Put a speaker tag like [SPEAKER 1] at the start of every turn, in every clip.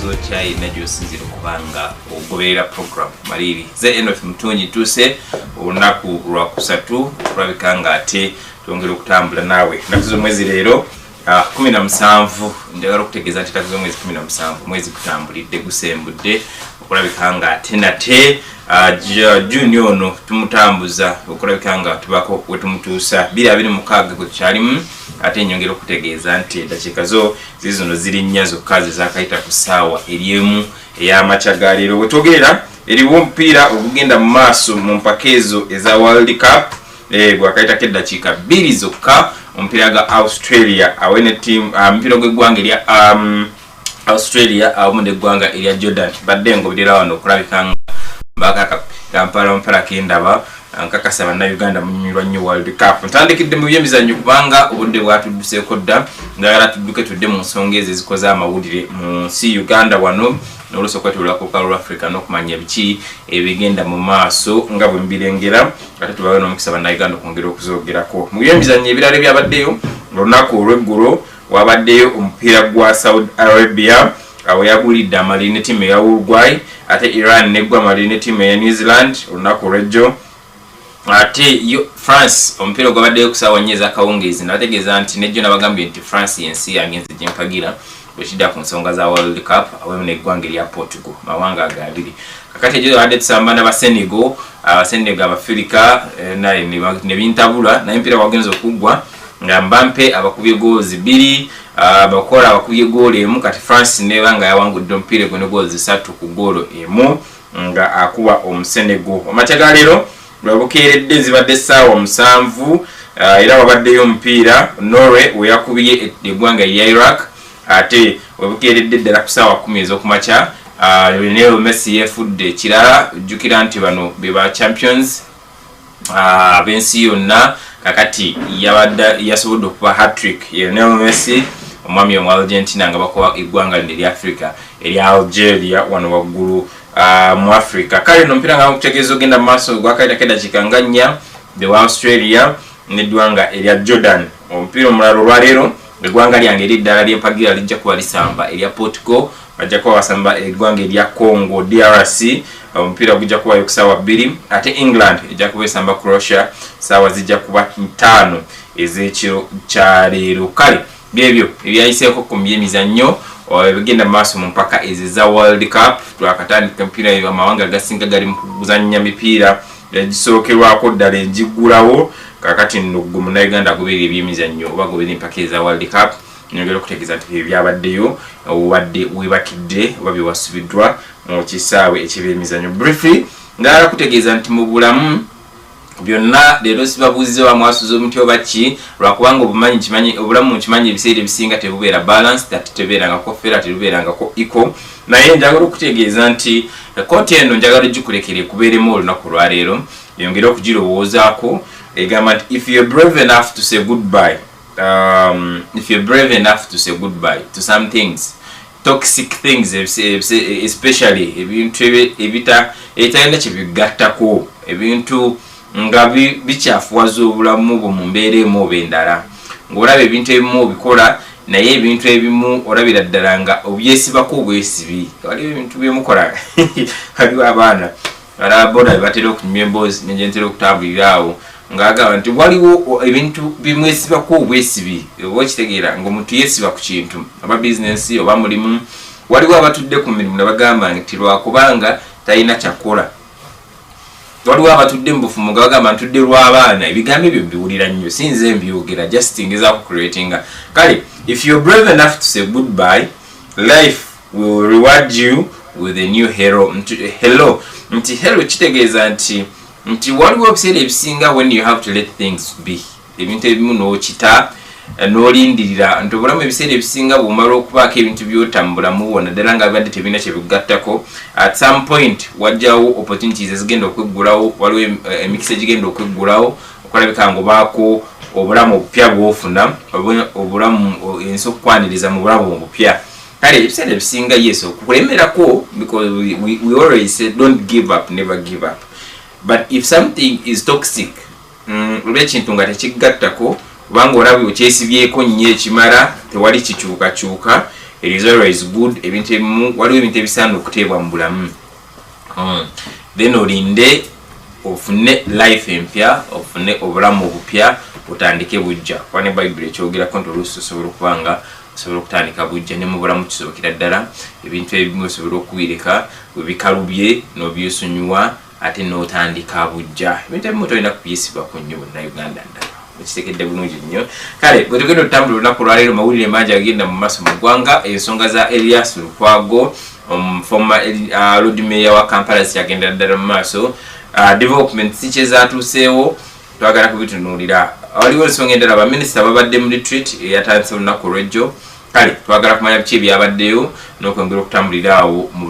[SPEAKER 1] zokyayi najjo sinzira okubanga ogoberera program Kumaliiri 17th mutonyi tuse olunaku lwa kusatu tulabika nga ate twongera okutambula naawe nakuzo mwezi leero 17 njagala okutegeeza nti takuzo mwezi 17 mwezi kutambulidde gusembudde okulabika nga ate nate Juni ono tumutambuza okulabika nga tubako wetumutuusa 2026 kukyalimu ate nyongera okutegeeza nti eddakiika zo zizono ziri nnya zokka zakaita ku ssaawa eryemu ey'amakya leero wetwogerera eriwo omupiira ogugenda mu maaso mu mpaka ezo eza World Cup gwakaitako eddakiika 2 zokka omupiira ga Australia awene team omupiira gw'eggwanga erya Australia awamu n'eggwanga erya Jordan badde ngoberera wano okulabika nga bakaka Kampala mpala kendaba nkakasa bannayuganda mu nyirwa nnyo World Cup ntandikidde mu byemizannyo kubanga obudde bwatudduseeko dda ngayala tudduke tudde mu nsonga ezo ezikoze amawulire mu nsi Uganda wano n'oluusi okwetolera ku Kalulu Africa n'okumanya biki ebigenda mu maaso nga bwe mbirengera ate tubawe n'omukisa bannayuganda okwongera okuzoogerako mu byemizannyo ebirala ebyabaddeyo olunaku olw'eggulo wabaddeyo omupiira gwa Saudi Arabia awo yagulidde amalina ttiimu eya Uruguay ate Iran neggwa amalina ttiimu eya New Zealand olunaku olw'ejjo ate France omupiira gwabaddeyo ku ssaawa 4 ez'akawungeezi nabategeeza nti nejjo nabagambye nti France yensi yagenze gyempagira bwekidda ku nsonga za World Cup awemu n'eggwanga erya Portugal mawanga agabiri kakati egyo badde tusamba n'Abasenegal Abafirika ne bintabula naye empiira wagenza okuggwa nga Mbappe abakubye goals 2 abakola abakubye goal emu kati France neba nga yawangudde omupiira gwe ne goals 3 ku goal emu nga akuba Omusenegal amakya leero lwabukeeredde zibadde ssaawa 7 era wabaddeyo omupiira Norway weyakubiye eggwanga erya Iraq ate webukeeredde ddala ku ssaawa 10 ez'okumakya Lionel Messi yefudde ekirala jjukira nti bano be ba champions ab'ensi yonna kakati yasobodde okuba hat-trick Lionel Messi omwami omu Argentina nga bakoba eggwanga lino erya Africa erya Algeria wano waggulu mu Africa kale no mpira nga okutegeeza ogenda mu maaso gwakaitako eddakiika nga 4 the Australia n'eggwanga erya Jordan omupiira omulala olwaleero eggwanga lyange eriddala ly'empagira lijja kuba lisamba erya Portugal bajja kuba basamba eggwanga erya Congo DRC omupiira gujja kubayo ku ssaawa 2 ate England ejja kuba esamba Croatia ssaawa zijja kuba 5 ez'ekiro kya leero kale byebyo ebyayiseeko ku byemizannyo ebigenda mu maaso mu mpaka ezo za World Cup twakatandika empiira amawanga agasinga gali mu kuzannya mipiira egisookerwako ddala egiggulawo kakati nno gwe munnayuganda agoberera ebyemizannyo oba goberera empaka eza World Cup nyongera okutegeeza nti byabaddeyo obadde webatidde oba byewasubiddwa mu kisaawe eky'ebyemizannyo briefly ngala kutegeeza nti mu bulamu byonna leero sibabuuzize wamwasuza omuti oba ki lwakubanga obulamu nkimanyi ebiseera ebisinga tebubeera balance ate tebeerangako fera tebubeerangako equal naye njagala okutegeeza nti kooti eno njagala gikurekere kubeeremu olunaku lwaleero yongere okugirowoozaako egamba nti if you're brave enough to say goodbye to some things toxic things especially ebintu ebitalina kyebigattako ebintu nga bikyafuwaza obulamu bwo mu mbeera emu oba endala ng'olaba ebintu ebimu obikola naye ebintu ebimu olabira ddala nga obyesibako obwesibi waliwo ebintu byemukola waliwo abaana alaboda batera okunyuma emboozi nenjentera okutambulira awo ng'agamba nti waliwo ebintu bimwesibako obwesibi oba okitegeera ng'omuntu yeesiba ku kintu oba bizinensi oba mulimu waliwo abatudde ku mirimu ne bagamba nti lwakubanga talina kyakola waliwo abatudde mu bufumu nga bagamba ntudde lw'abaana ebigambo ebyo mbiwulira nnyo sinze mbyogera just ngezaako creatinga kale if you're brave enough to say goodbye life will reward you with a new hero nti hello kitegeeza nti waliwo ebiseera ebisinga when you have to let things be ebintu ebimu n'okita n'olindirira nti obulamu ebiseera ebisinga bw'omala okubaako ebintu by'otambulamu wonna ddala nga bibadde tebirina kyebikugattako at some point wajjawo opportunities ezigenda okweggulawo waliwo emikisa egigenda okweggulawo okulabika ng'obaako obulamu obupya bw'ofuna obulamu ensi okukwaniriza mu bulamu obupya kale ebiseera ebisinga yesu okukulemerako because we always say don't give up, never give up. But if something is toxic olw'ekintu nga tekigattako kubanga olabye okyesibyeko nnyo ekimala tewali kikyukakyuka it is always good ebintu ebimu waliwo ebintu ebisaana okuteebwa mu bulamu then olinde ofune life empya ofune obulamu obupya otandike bujja kuba ne Bible ekyogerako nti oluusi osobola okubanga osobola okutandika bujja ne mu bulamu kisobokera ddala ebintu ebimu osobola okubireka webikalubye n'obyesonyiwa ate n'otandika bujja ebintu ebimu tolina kubyesibwako nnyo bannayuganda ddala ekitekedde bulungi nnyo kale bwe tugenda otutambula olunaku lwaleero mawulire mangi agenda mu maaso mu ggwanga ensonga za Elias Lukwago former Lord Mayor wa Kampala ziyagenda ddala mu maaso development si kyezatuuseewo twagala kubitunuulira waliwo ensonga endala baminisita babadde mu retreat eyatandise olunaku olwejjo kale twagala kumanya biki ebyabaddeyo n'okwongera okutambulira awo mu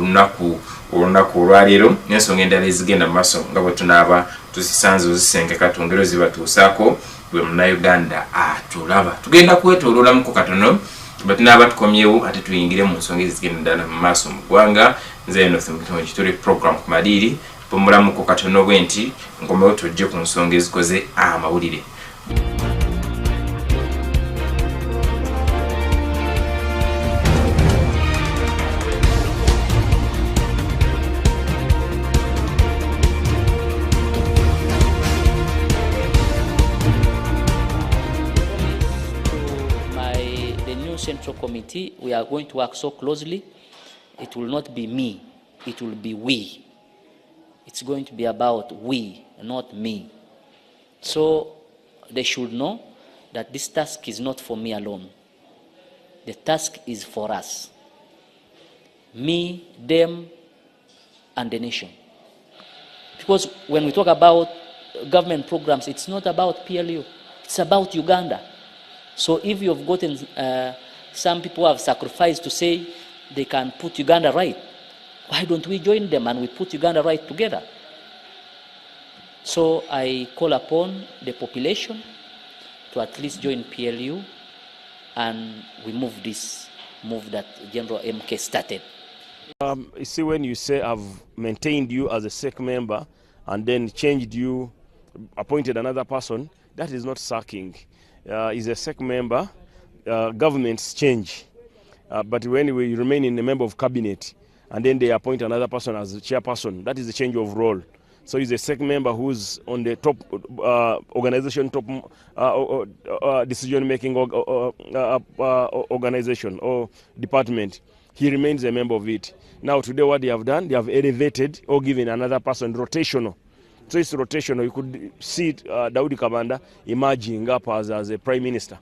[SPEAKER 1] olunaku olwaleero n'ensonga endala ezigenda mu maaso nga bwe tunaaba tuzisanze ozisengeka twongere ozibatuusaako bwe munnayuganda atulaba tugenda kwetooloolamuko katono bwe tunaaba tukomyewo ate tuyingire mu nsonga ezigenda ddala mu maaso mu ggwanga nze Enoch Mutonyi kitole program Kumaliiri pomulamuko katono bwe nti nkomewo tujje ku nsonga ezikoze amawulire.
[SPEAKER 2] Central Committee, we are going to work so closely. It will not be me, it will be we. It's going to be about we, not me. So they should know that this task is not for me alone. The task is for us. Me, them, and the nation. Because when we talk about government programs, it's not about PLU, it's about Uganda. So if you've gotten some people have sacrificed to say they can put Uganda right, why don't we join them and we put Uganda right together? So I call upon the population to at least join PLU and we move that General MK started.
[SPEAKER 3] You see, when you say I've maintained you as a SEC member and then changed you, appointed another person, that is not sacking. Is a SEC member. Governments change, but when we remain in a member of cabinet and then they appoint another person as a chairperson, that is a change of role. So he's a SEC member who's on the top organization, top decision-making organization or department. He remains a member of it. Now today what they have done, they have elevated or given another person rotational. So it's rotational. You could see Daudi Kabanda emerging up as a prime minister.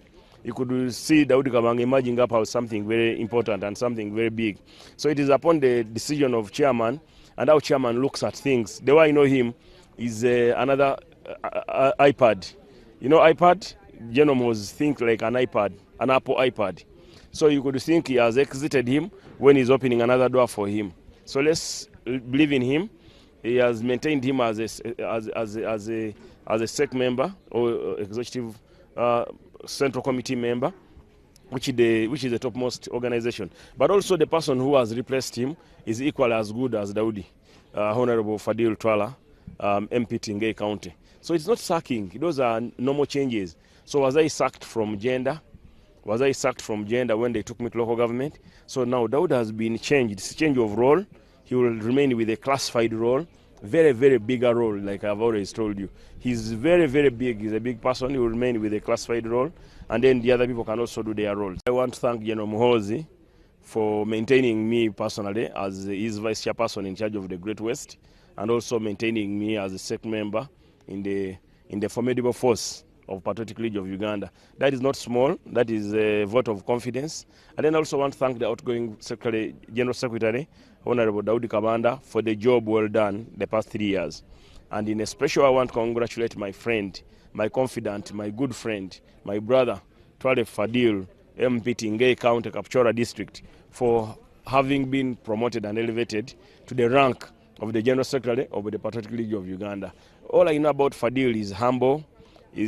[SPEAKER 3] You could see Daudi Kabanga emerging up as something very important and something very big. So it is upon the decision of chairman and how chairman looks at things. The way I know him is another iPad. You know iPad? Genomos think like an iPad, an Apple iPad. So you could think he has exited him when he's opening another door for him. So let's believe in him. He has maintained him as a SEC member or executive Central Committee member, which is the topmost organization. But also the person who has replaced him is equally as good as Daudi, Honorable Fadil Twala, MP Tingei County. So it's not sacking. Those are normal changes. So was I sacked from gender? Was I sacked from gender when they took me to local government? So now Daudi has been changed. It's a change of role. He will remain with a classified role. Very, very bigger role, like I've always told you. He's very, very big. He's a big person. He will remain with a classified role. And then the other people can also do their roles. I want to thank General Muhoozi for maintaining me personally as his vice chairperson in charge of the Great West, and also maintaining me as a SEC member in the formidable force of Patriotic League of Uganda. That is not small. That is a vote of confidence. And then I also want to thank the outgoing General Secretary, Honorable Daudi Kabanda, for the job well done the past 3 years. And in a special, I want to congratulate my friend, my confidant, my good friend, my brother, Twale Fadil, MP Tingei County, Kapchora District, for having been promoted and elevated to the rank of the General Secretary of the Patriotic League of Uganda. All I know about Fadil is humble, he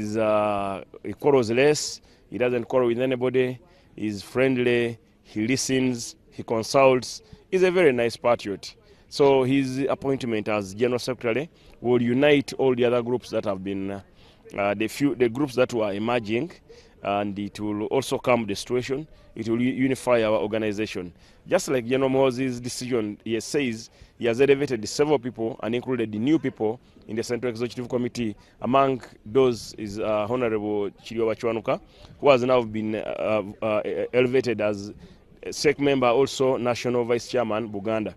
[SPEAKER 3] quarrels less, he doesn't quarrel with anybody, he's friendly, he listens, he consults. He's a very nice patriot. So his appointment as General Secretary will unite all the other groups that have been, the groups that were emerging and it will also calm the situation. It will unify our organization. Just like General Moses' decision, he says he has elevated several people and included the new people in the Central Executive Committee. Among those is Honorable Chirioba Chwanuka, who has now been elevated as SEC member, also National Vice Chairman, Buganda.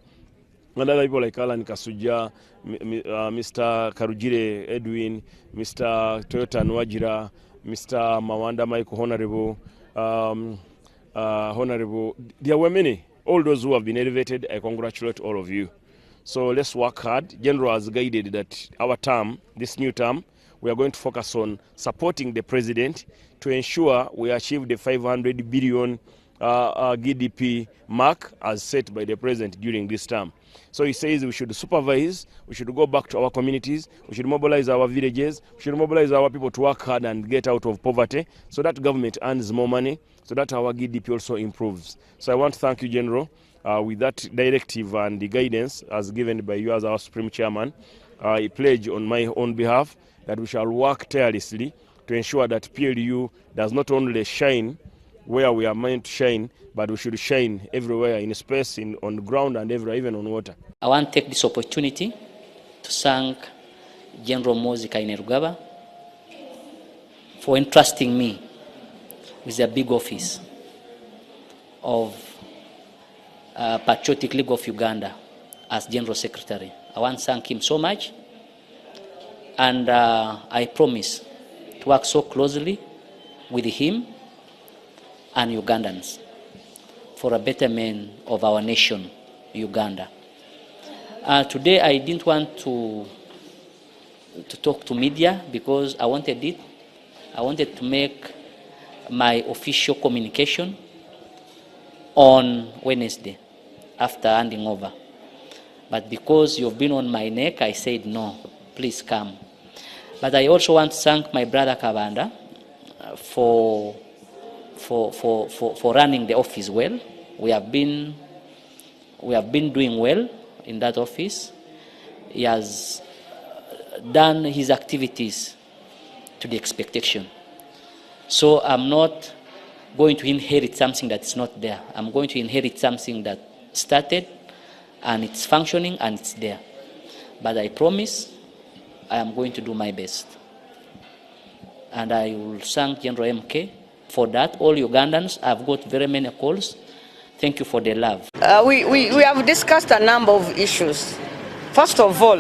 [SPEAKER 3] And other people like Alan Kasuja, Mr. Karujire Edwin, Mr. Toyota Nwajira, Mr. Mawanda Michael, Honorable, there were many. All those who have been elevated, I congratulate all of you. So let's work hard. General has guided that our term, this new term, we are going to focus on supporting the president to ensure we achieve the 500 billion GDP mark as set by the president during this term. So he says we should supervise, we should go back to our communities, we should mobilize our villages, we should mobilize our people to work hard and get out of poverty so that government earns more money, so that our GDP also improves. So I want to thank you, General, with that directive and the guidance as given by you as our Supreme Chairman. I pledge on my own behalf that we shall work tirelessly to ensure that PLU does not only shine where we are meant to shine, but we should shine everywhere in space, on the ground and everywhere, even on water.
[SPEAKER 2] I want to take this opportunity to thank General Moses Kainerugaba for entrusting me with a big office of Patriotic League of Uganda as General Secretary. I want to thank him so much, and I promise to work so closely with him and Ugandans for a betterment of our nation, Uganda. Today I didn't want to talk to media because I wanted to make my official communication on Wednesday after handing over. But because you've been on my neck, I said no, please come. But I also want to thank my brother Kabanda for running the office well. We have been doing well in that office. He has done his activities to the expectation. So I'm not going to inherit something that's not there. I'm going to inherit something that started and it's functioning and it's there. But I promise I am going to do my best. And I will thank General MK for that. All Ugandans, I've got very many calls. Thank you for the love.
[SPEAKER 4] We have discussed a number of issues. First of all,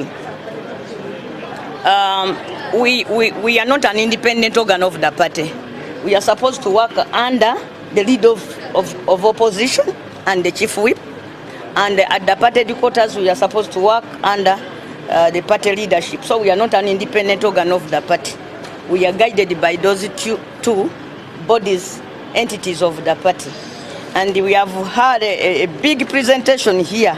[SPEAKER 4] we are not an independent organ of the party. We are supposed to work under the lead of opposition and the chief whip. And at the party headquarters, we are supposed to work under the party leadership. So we are not an independent organ of the party. We are guided by those two bodies, entities of the party. And we have had a big presentation here.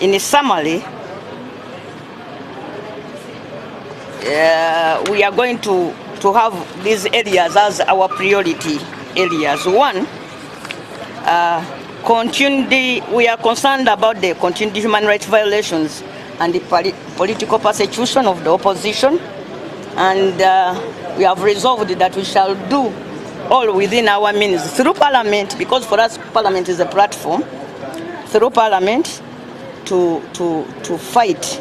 [SPEAKER 4] In a summary, we are going to have these areas as our priority areas. One, we are concerned about the continued human rights violations and the political persecution of the opposition. And we have resolved that we shall do all within our means through Parliament, because for us Parliament is a platform, through Parliament to fight,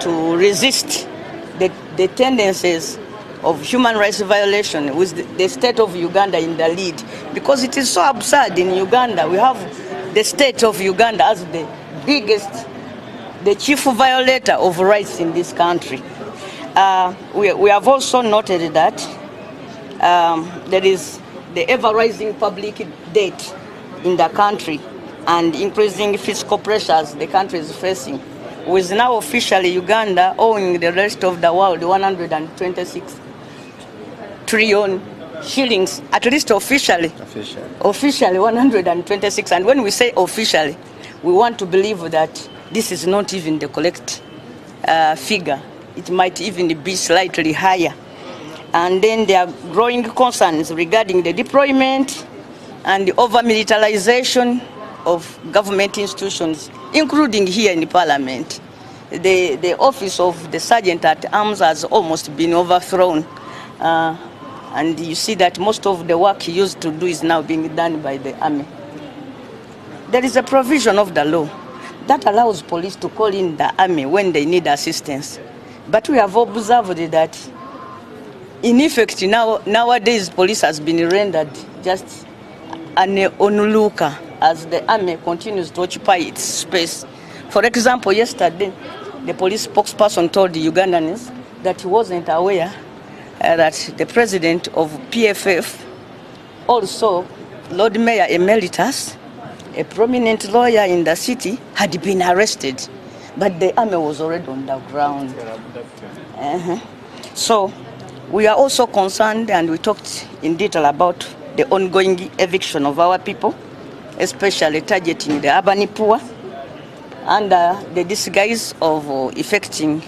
[SPEAKER 4] to resist the tendencies of human rights violation with the state of Uganda in the lead. Because it is so absurd in Uganda. We have the state of Uganda as the biggest, the chief violator of rights in this country. We have also noted that there is the ever-rising public debt in the country and increasing fiscal pressures the country is facing, with now officially Uganda owing the rest of the world 126 trillion shillings, at least officially 126. And when we say officially, we want to believe that this is not even the correct figure. It might even be slightly higher. And then there are growing concerns regarding the deployment and the over-militarization of government institutions, including here in the Parliament. the office of the sergeant at arms has almost been overthrown. And you see that most of the work he used to do is now being done by the army. There is a provision of the law that allows police to call in the army when they need assistance. But we have observed that, in effect, nowadays police has been rendered just an onlooker as the army continues to occupy its space. For example, yesterday, the police spokesperson told the Ugandans that he wasn't aware that the president of PFF, also Lord Mayor Emeritus, a prominent lawyer in the city, had been arrested, but the army was already on the ground. So we are also concerned, and we talked in detail about the ongoing eviction of our people, especially targeting the urban poor, under the disguise of effecting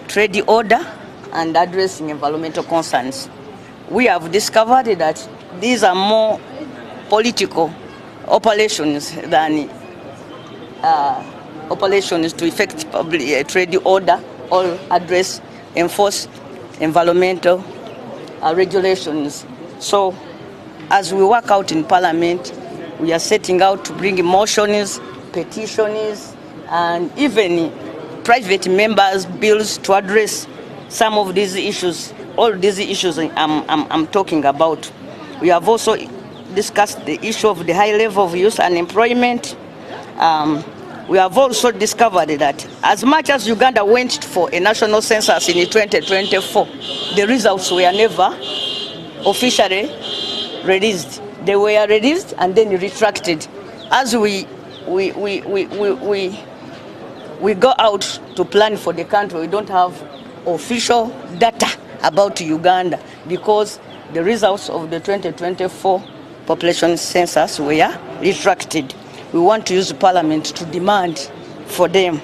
[SPEAKER 4] trade order and addressing environmental concerns. We have discovered that these are more political operations than operations to effect public trade order or enforce environmental regulations. So as we work out in Parliament, we are setting out to bring motions, petitions, and even private members' bills to address some of these issues, all these issues I'm talking about. We have also discussed the issue of the high level of youth unemployment. We have also discovered that as much as Uganda went for a national census in 2024, the results were never officially released. They were released and then retracted. As we go out to plan for the country, we don't have official data about Uganda because the results of the 2024 population census were retracted. We want to use Parliament to demand for them.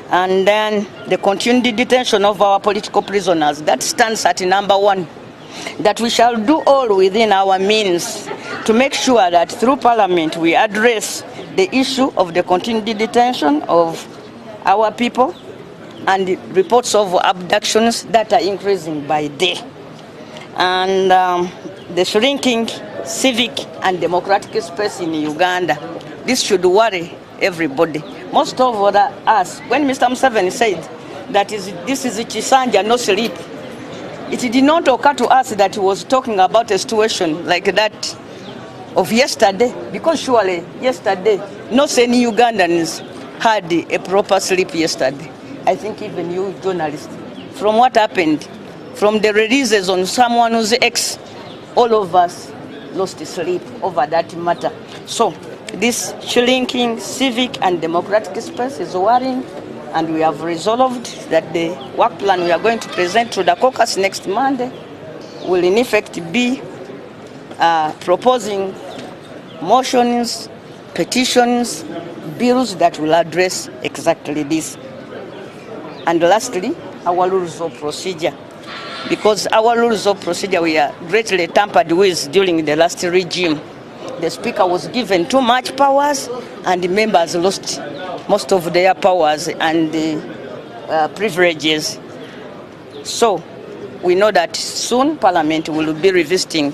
[SPEAKER 4] And then the continued detention of our political prisoners, that stands at number one, that we shall do all within our means to make sure that through Parliament we address the issue of the continued detention of our people and the reports of abductions that are increasing by day. And the shrinking civic and democratic space in Uganda. This should worry everybody. Most of us, when Mr. Museveni said that this is Chisanja, no sleep, it did not occur to us that he was talking about a situation like that of yesterday, because surely yesterday, not any Ugandans had a proper sleep yesterday. I think even you journalists, from what happened, from the releases on someone who's ex, all of us lost sleep over that matter. So this shrinking civic and democratic space is worrying, and we have resolved that the work plan we are going to present to the caucus next Monday will in effect be proposing motions, petitions, bills that will address exactly this. And lastly, our rules of procedure. Because our rules of procedure were greatly tampered with during the last regime. The Speaker was given too much powers, and the members lost most of their powers and privileges. So we know that soon Parliament will be revisiting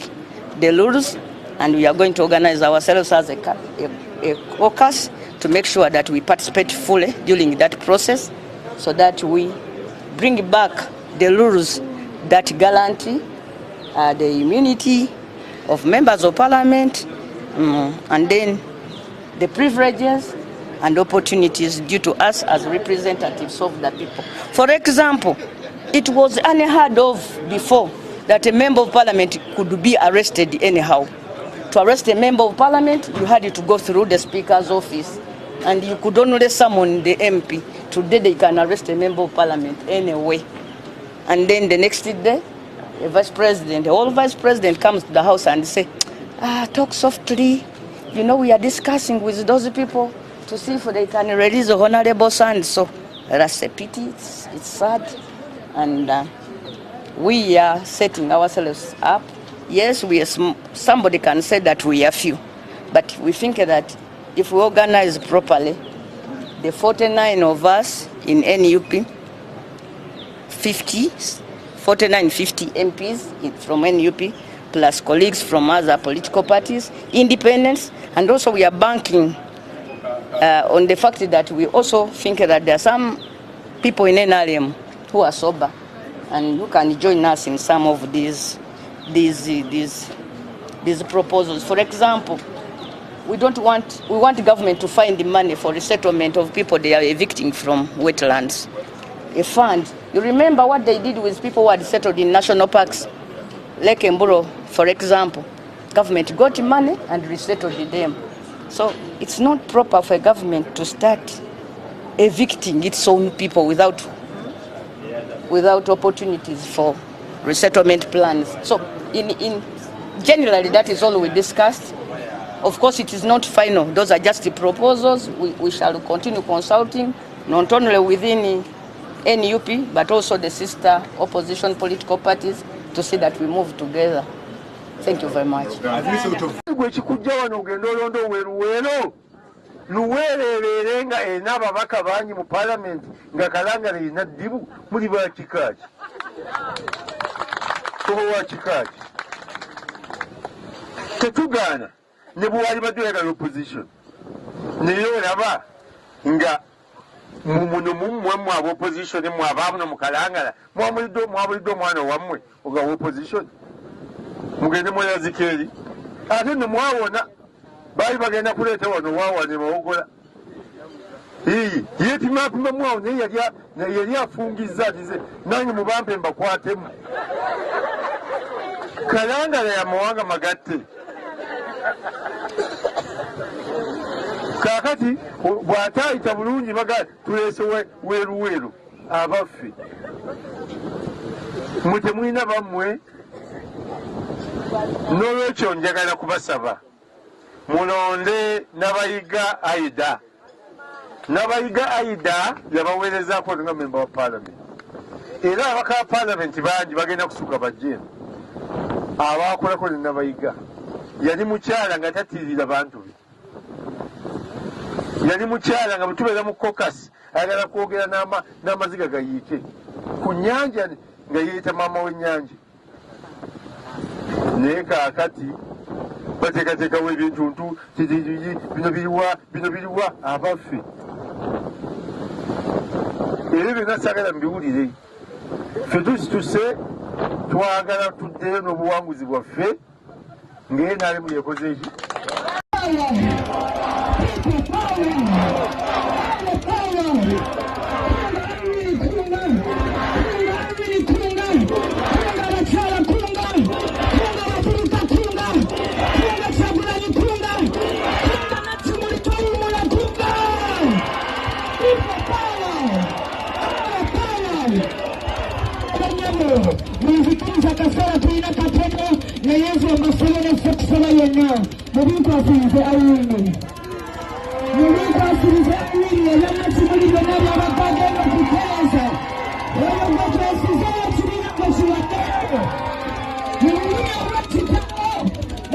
[SPEAKER 4] the rules, and we are going to organize ourselves as a caucus to make sure that we participate fully during that process, so that we bring back the rules that guarantee the immunity of members of Parliament, and then the privileges and opportunities due to us as representatives of the people. For example, it was unheard of before that a member of Parliament could be arrested anyhow. To arrest a member of Parliament, you had to go through the Speaker's office, and you could only summon the MP. Today they can arrest a member of Parliament anyway. And then the next day, the vice president, the old vice president comes to the house and say, talk softly. You know, we are discussing with those people to see if they can release the honorable son. So that's a pity, it's sad. And we are setting ourselves up. Yes, we are somebody can say that we are few, but we think that if we organize properly, the 49 of us in NUP, 50 MPs from NUP, plus colleagues from other political parties, independents, and also we are banking on the fact that we also think that there are some people in NRM who are sober and who can join us in some of these proposals. For example, we want the government to find the money for resettlement of people they are evicting from wetlands. A fund. You remember what they did with people who had settled in national parks, Lake Mburo, for example. Government got money and resettled them. So it's not proper for a government to start evicting its own people without opportunities for resettlement plans. So in generally that is all we discussed. Of course it is not final. Those are just the proposals. We shall continue consulting, not only within NUP but also the sister opposition political parties to see that we move together. Thank you very much.
[SPEAKER 5] Luwererenga enaba bakabanyi mu parliament nga kalangala ina dibu muri ba kikaji ko wa kikaji tetugana ne buwali badulega opposition niyo naba nga muno mumwe mu opposition mu abamu mu kalangala mwabulido mwana wamwe oga opposition mugende mu yazikeri ate no mwawona bali bagenda kuleta wano wawane bawogola yeti mapimba mwawo yali afungiza dize nanyi mubampe mbakwatemu kalangala ya mawanga magatte kakati bwatayita bulungi baga tulese weruweru abaffe mutemwina bammwe n'olwekyo njagala kubasaba mulonde Nabayiga Aida. Nabayiga Aida yabaweerezaako nga member wa parliament. Era abaka parliament bangi bagenda kusuka bajjeni. Abaakolako ne Nabayiga. Yali mukyala nga tatirira bantu be. Yali mukyala nga butubeera mu caucus ayagala kwogera n'amaziga gayiike. Ku nnyanja nga yeeyita maama w'ennyanja. Naye kaakati bateekateekawo ebintuntu bino biriwa abaffe era byonna saagala mbiwulire ffe tusituse twagala tuddeyo n'obuwanguzi bwaffe ng'era naalemu yekoze eki
[SPEAKER 6] Muzikiriza kasera tulina katego ne Yesu amasolo ne sekusala yenna mubintu asirize ayini mubintu asirize ayini yamati muri bonna byabagenda kuteeza oyo gwetwesize ekirina kwekiwaddeyo mululimi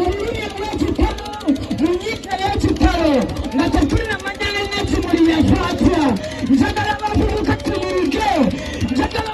[SPEAKER 6] olw'ekitalo munyiika y'ekitalo nga tetulina manyala n'ekimuli yakwatya njagala bavubuka tuyige njagala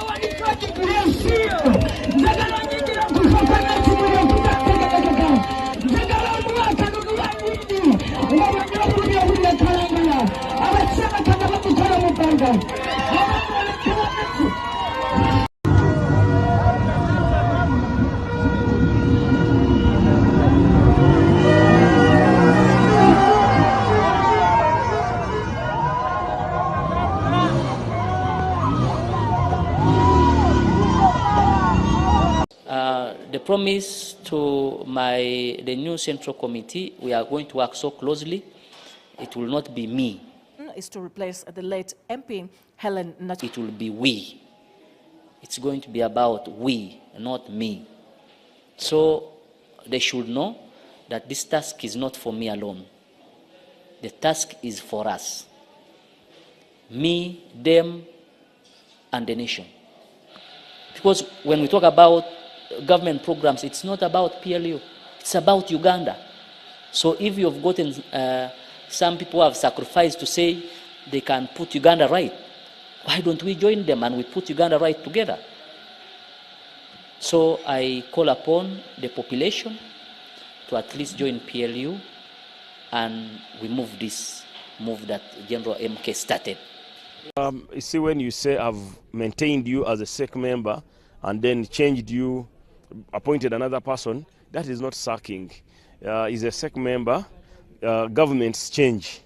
[SPEAKER 2] The promise to the new Central Committee, we are going to work so closely, it will not be me.
[SPEAKER 7] Is to replace the late MP Helen Nat.
[SPEAKER 2] It will be we. It's going to be about we, not me. So they should know that this task is not for me alone. The task is for us. Me, them, and the nation. Because when we talk about government programs, it's not about PLU, it's about Uganda. So if you've gotten some people have sacrificed to say they can put Uganda right. Why don't we join them and we put Uganda right together? So I call upon the population to at least join PLU, and we move that General MK started.
[SPEAKER 3] You see, when you say I've maintained you as a SEC member and then changed you, appointed another person, that is not sacking. Is a SEC member, governments change.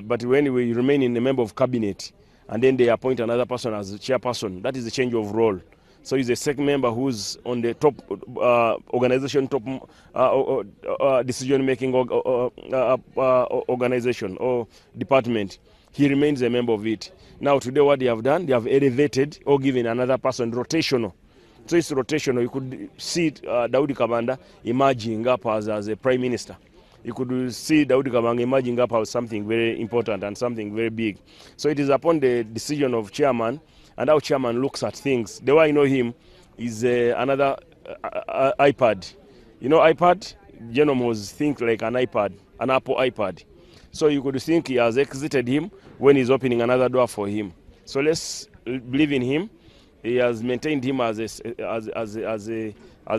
[SPEAKER 3] But when we remain in a member of cabinet and then they appoint another person as a chairperson, that is a change of role. So he's a SEC member who's on the top organization, top decision-making organization or department. He remains a member of it. Now today what they have done, they have elevated or given another person rotational. So it's rotational. You could see Daudi Kabanda emerging up as a prime minister. You could see Daudi Kabanda emerging up as something very important and something very big. So it is upon the decision of chairman and how chairman looks at things. The way I know him is another iPad. You know iPad? Genomos think like an iPad, an Apple iPad. So you could think he has exited him when he's opening another door for him. So let's believe in him. He has maintained him as a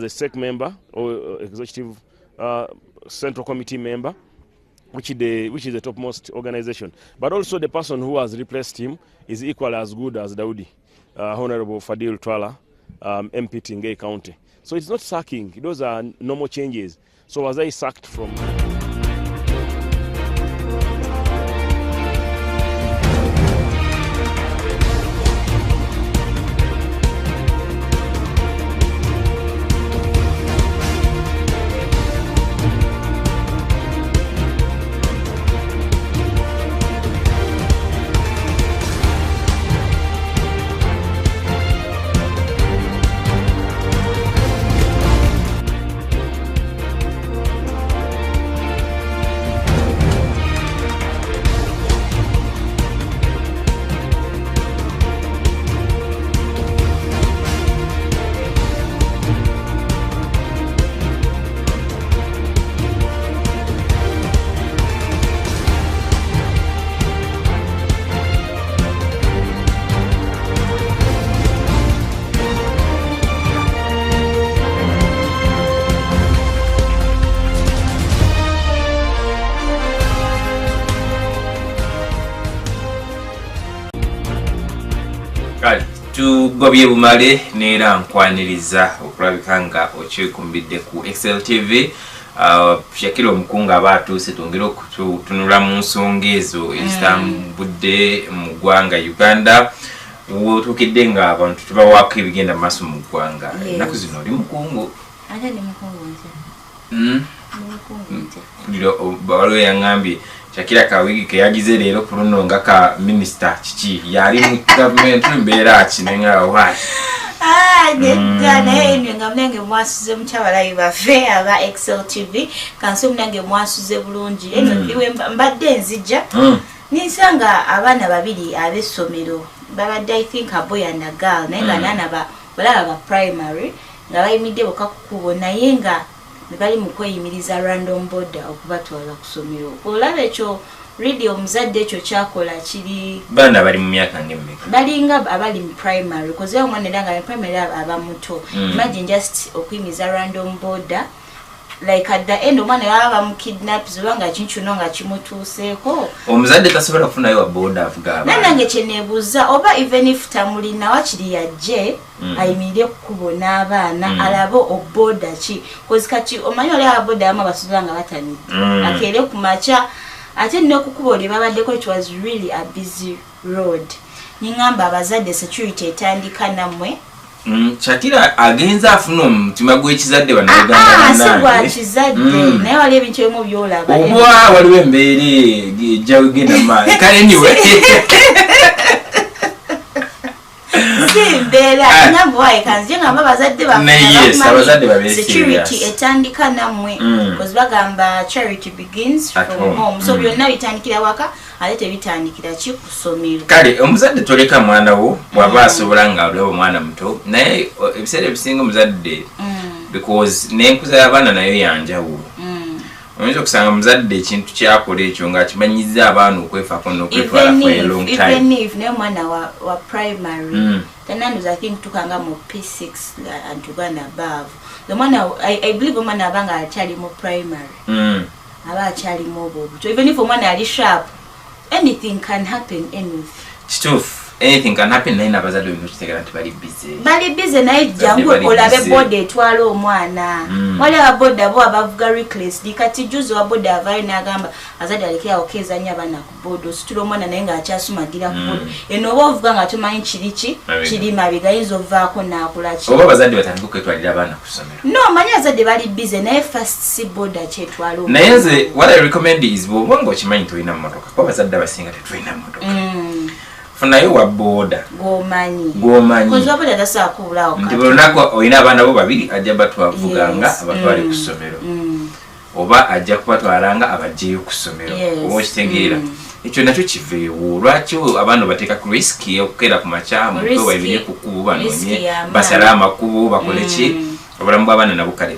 [SPEAKER 3] SEC member or executive central committee member, which is the topmost organization. But also the person who has replaced him is equally as good as Daudi, Honorable Fadil Twala, MP Tingei County. So it's not sacking. Those are normal changes. So was I sacked from...
[SPEAKER 1] Tugobye bumale neera nkwaniriza okulabika nga okyekumbidde ku XLTV. Shakira omukunga abaatuuse twongere okutunula mu nsonga ezo ezitambudde mu ggwanga Uganda. Wotukidde nga abantu tubawaako ebigenda maaso mu ggwanga. Ennaku zino oli mukungu.
[SPEAKER 8] Ate ndi mukungu nze.
[SPEAKER 1] Bawalo yaŋŋambye Shakira kawigi ke yagize leero ku luno nga ka minister kiki yali mu government mbeera kinenga wa
[SPEAKER 8] naye nga mnange mwasuze mukyabalayi baffe aba XLTV kanso mnange mwasuze bulungi eno ndiwe mbadde nzija ninsanga abaana babiri ab'essomero babadde I think a boy and a girl naye nga naana balaba ba primary nga bayimidde bokka kukubo naye nga bali mu kweyimiriza random border okubatwala ku ssomero. Olaba ekyo really omuzadde ekyo kyakola kiri
[SPEAKER 1] baana bali mu myaka ng'emmeka
[SPEAKER 8] balinga abali mu primary because omwana era nga primary aba muto. Imagine just okuyimiza random border like at the end omwana yaba mu kidnaps obanga kinchuno nga kimutuuseeko
[SPEAKER 1] omuzadde tasobola kufunayo wa border avuga
[SPEAKER 8] nange kyeneebuuza oba even if tamulina wakiri yajje ayimirire kukubo n'abaana alabo oboda ki kozi kati omanyi oli aboda ama basubira nga batanidde akeere ku makya ate n'okukuba oli babaddeko it was really a busy road. Ningamba abazadde security etandika nammwe
[SPEAKER 1] Shakira agenza afuna omutima gw'ekizadde bannayuganda
[SPEAKER 8] si gwa kizadde naye wali ebintu ebimu byolaba
[SPEAKER 1] oba waliwo embeera ejja genda mu maaso kale anyway
[SPEAKER 8] simbeera nyambo waye kanzije ngamba abazadde bafuna security etandika nammwe because bagamba charity begins from home so byonna bitandikira waka ate tebitandikira ki ku ssomero.
[SPEAKER 1] Kale omuzadde toleka mwana wo bw'aba asobola nga olaba omwana muto naye ebiseera ebisinga omuzadde because n'enkuza y'abaana nayo yanjawulo oyinza okusanga muzadde ekintu kyakola ekyo nga kimanyiza abaana okwefaako n'okwetwala for a long time.
[SPEAKER 8] Even if naye omwana wa primary tananduza I think tukanga mu P6 and to go above. The mwana I believe omwana abanga akyali mu primary. Aba akyali mu obo. So even if omwana ali sharp, anything can happen anyway.
[SPEAKER 1] Kituufu. Anything can happen naye n'abazadde olina okitegera nti bali busy.
[SPEAKER 8] Bali busy naye jangu olabe boda etwala omwana. Wali aboda bo abavuga recklessly kati juzi wa boda avayo n'agamba azadde alekera okeza nnyo abaana ku boda ositula omwana naye ng'akyasumagira ku boda. Eno oba ovuga nga tomanyi kiri mabiga ayinza ovaako n'akolaki.
[SPEAKER 1] Oba abazadde batandika okwetwalira abaana ku ssomero.
[SPEAKER 8] No, manyi azadde bali busy naye first si boda kyetwala omwana.
[SPEAKER 1] Naye nze what I recommend is bw'oba ng'okimanyi tolina mmotoka kuba abazadde abasinga tetulina mmotoka. Funayo wa boda
[SPEAKER 8] gomanyi
[SPEAKER 1] kozo
[SPEAKER 8] boda tasakubulawo
[SPEAKER 1] nti bolunako oyina abaana bo babiri ajja batwavuganga abatwale ku ssomero oba ajja kubatwalanga abajjeyo ku ssomero oba okitegeera ekyo nakyo kiveewo lwaki abaana bateeka ku risiki okukera ku makyamu babire ku kkubo banoonye basale amakubo bakole ki obulamu bw'abaana nabo kale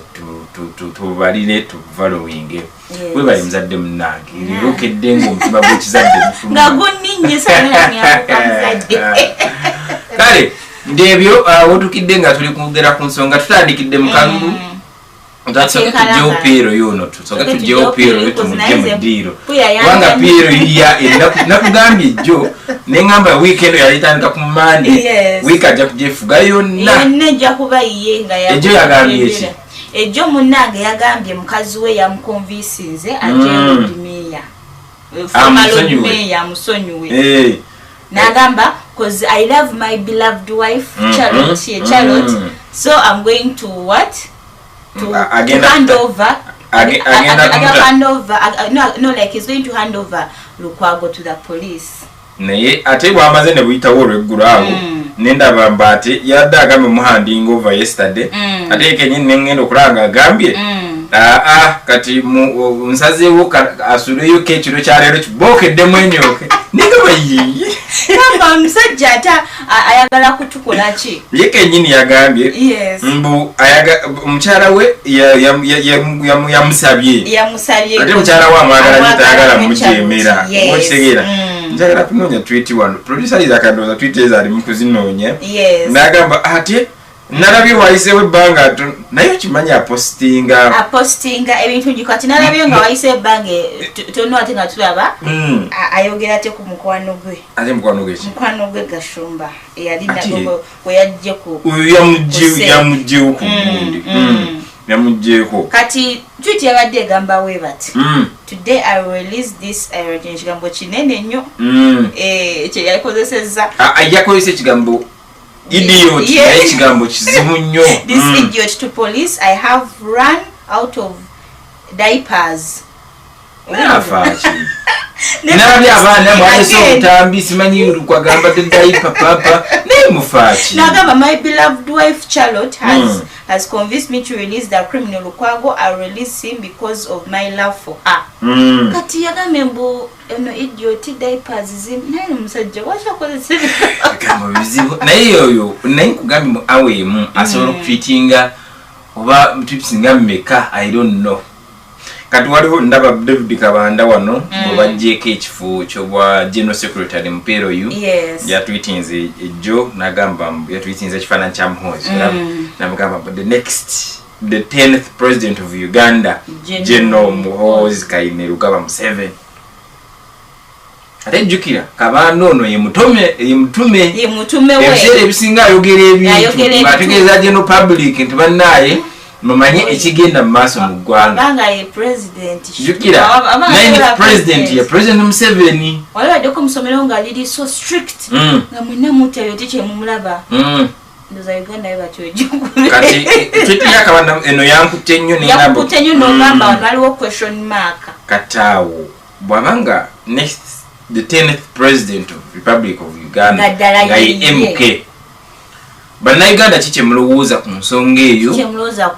[SPEAKER 1] tubalire tuvalowinge we bali muzadde munnange ebirukedde ng'omutima gw'ekizadde
[SPEAKER 8] nga guninye sananyamuzadde
[SPEAKER 1] kale ndebyo wotukidde nga tuli kugera ku nsonga tutandikidde mu kalulu Soka tujjewo Piero yono soka tujjewo Piero tumujje mu ddiiro kubanga Piero yiya nakugambye jjo neŋŋamba weekend yalitandika ku Monday wiiki ajja kujefuga yonna
[SPEAKER 8] ejja kuba ye nga
[SPEAKER 1] ejjo yagambye eki
[SPEAKER 8] ejjo munnange yagambye mukazi we yamukonvinsinze ajemudimeya amusonyiwe nagamba because I love my beloved wife Charlotte so I'm going to what to hand over like he's going to hand over Lukwago to the police.
[SPEAKER 1] Naye ate bwamaze ne buyitawo olweggulu awo nendaba mbate yadde agambe muhanding over yesterday ate kenyi nengenda okulanga agambye kati nsazeewo asuleyo kekiro kyaleero kibookeddemu enyoke nigaba yiye
[SPEAKER 8] kamba omusajja ata ayagala kutukola ki
[SPEAKER 1] ye kenyini yagambye mbu omukyala we yamusabye ate mukyala we amwagala kitayagala mujeemera okitegeera njagala kunoonya tweet wano producer izakandooza tweet ezo ali mu kuzinoonya n'agamba ate nalabye wayiseewo ebbanga naye okimanyi apostinga
[SPEAKER 8] ebintu gikati nalabye nga wayiseewo ebbanga tonna ate nga tulaba ayogera te ku mukwano gwe
[SPEAKER 1] ate mukwano gwe ki
[SPEAKER 8] mukwano gwe Gashumba eyalinago weyajje ku
[SPEAKER 1] yamugjewo ku gundi yamugjeeko kati
[SPEAKER 8] tweet yabadde egamba we bati today I will release this ekigambo kinene nnyo ekyo yakozesezza
[SPEAKER 1] yakozesa ekigambo idiot ekigambo kizibu nnyo
[SPEAKER 8] this idiot to police I have run out of diapers
[SPEAKER 1] nafaaki nabye abaana mwalese obutambi simanyi kwagamba de diaper papa naye mufaaki
[SPEAKER 8] nagamba my beloved wife Charlotte has convinced me to release the criminal Lukwago. I release him because of my love for her. Kati yagambe mbu eno idiot diapers naye musajja wachakozesa
[SPEAKER 1] kama bizibu naye yoyo naye kugambe mu awemu asobola okutwitinga oba mtipsinga mmeka I don't know kati waliwo ndaba David Kabanda wano bwebajjeeko ekifo kyobwa General Secretary Mpero yu yatwitinze ejjo nagamba yatwitinze ekifaananyi kya Muhoozi namugamba the 10th president of Uganda General Muhoozi Kainerugaba Museveni ate jjukira Kabanda ono ye mutume ebiseera ebisinga ayogera ebintu ategeeza general public nti bannaaye mumanye ekigenda mu maaso mu ggwanga
[SPEAKER 8] banga ye president
[SPEAKER 1] jukira nine president ye president Museveni
[SPEAKER 8] waliwo ko musomero nga liri so strict nga mwina mutayo tiche mumulaba ndoza Uganda yabatyo
[SPEAKER 1] kati tweet yakabanda eno yankutte nnyo
[SPEAKER 8] n'ogamba waliwo question mark
[SPEAKER 1] kataawo bwabanga next the 10th president of Republic of Uganda nga ye MK Bannayuganda kiki mulowooza ku nsonga eyo